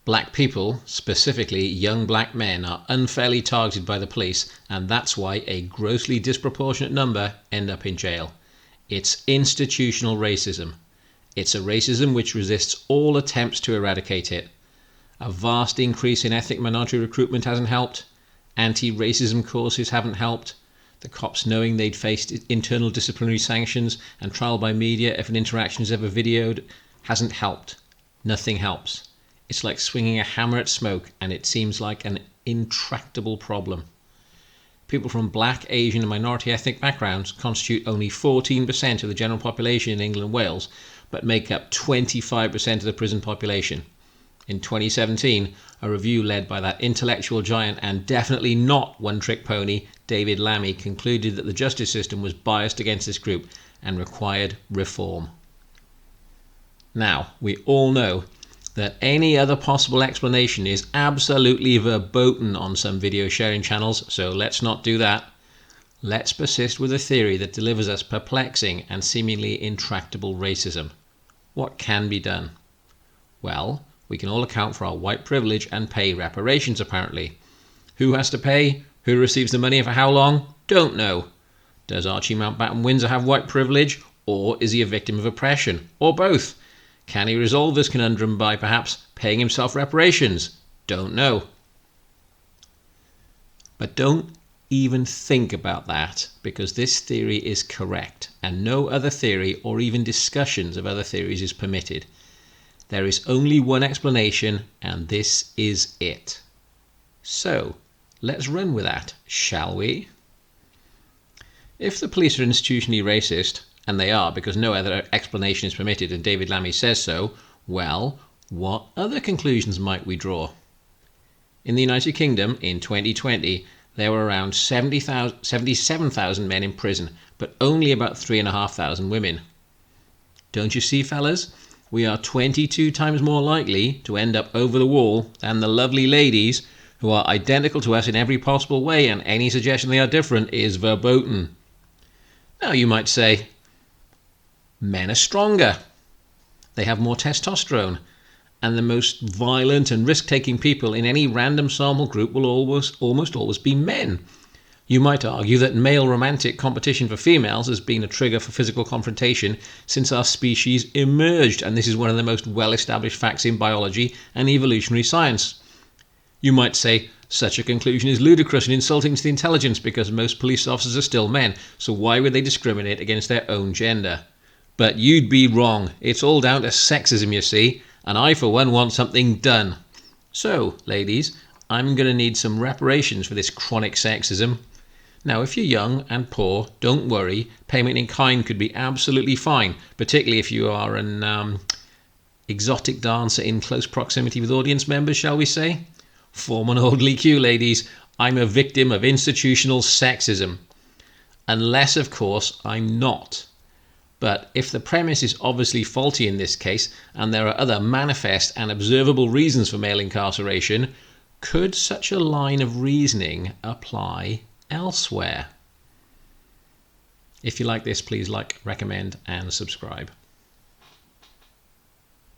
Black people, specifically young black men, are unfairly targeted by the police, and that's why a grossly disproportionate number end up in jail. It's institutional racism. It's a racism which resists all attempts to eradicate it. A vast increase in ethnic minority recruitment hasn't helped. Anti-racism courses haven't helped. The cops knowing they'd faced internal disciplinary sanctions and trial by media if an interaction is ever videoed hasn't helped. Nothing helps. It's like swinging a hammer at smoke, and it seems like an intractable problem. People from black, Asian and minority ethnic backgrounds constitute only 14% of the general population in England and Wales, but make up 25% of the prison population. In 2017, a review led by that intellectual giant and definitely not one-trick pony, David Lammy, concluded that the justice system was biased against this group and required reform. Now, we all know that any other possible explanation is absolutely verboten on some video sharing channels, so let's not do that. Let's persist with a theory that delivers us perplexing and seemingly intractable racism. What can be done? Well, we can all account for our white privilege and pay reparations, apparently. Who has to pay? Who receives the money and for how long? Don't know. Does Archie Mountbatten Windsor have white privilege, or is he a victim of oppression, or both? Can he resolve this conundrum by perhaps paying himself reparations? Don't know. But don't even think about that, because this theory is correct and no other theory or even discussions of other theories is permitted. There is only one explanation, and this is it. So, let's run with that, shall we? If the police are institutionally racist, and they are because no other explanation is permitted and David Lammy says so, well, what other conclusions might we draw? In the United Kingdom, in 2020, there were around 77,000 men in prison, but only about 3,500 women. Don't you see, fellas? We are 22 times more likely to end up over the wall than the lovely ladies who are identical to us in every possible way, and any suggestion they are different is verboten. Now you might say, men are stronger. They have more testosterone, and the most violent and risk-taking people in any random sample group will almost always be men. You might argue that male romantic competition for females has been a trigger for physical confrontation since our species emerged, and this is one of the most well-established facts in biology and evolutionary science. You might say such a conclusion is ludicrous and insulting to the intelligence because most police officers are still men, so why would they discriminate against their own gender? But you'd be wrong. It's all down to sexism, you see, and I for one want something done. So, ladies, I'm going to need some reparations for this chronic sexism. Now, if you're young and poor, don't worry. Payment in kind could be absolutely fine, particularly if you are an exotic dancer in close proximity with audience members, shall we say? Form an orderly queue, ladies. I'm a victim of institutional sexism. Unless, of course, I'm not. But if the premise is obviously faulty in this case, and there are other manifest and observable reasons for male incarceration, could such a line of reasoning apply elsewhere? If you like this, please like, recommend, and subscribe.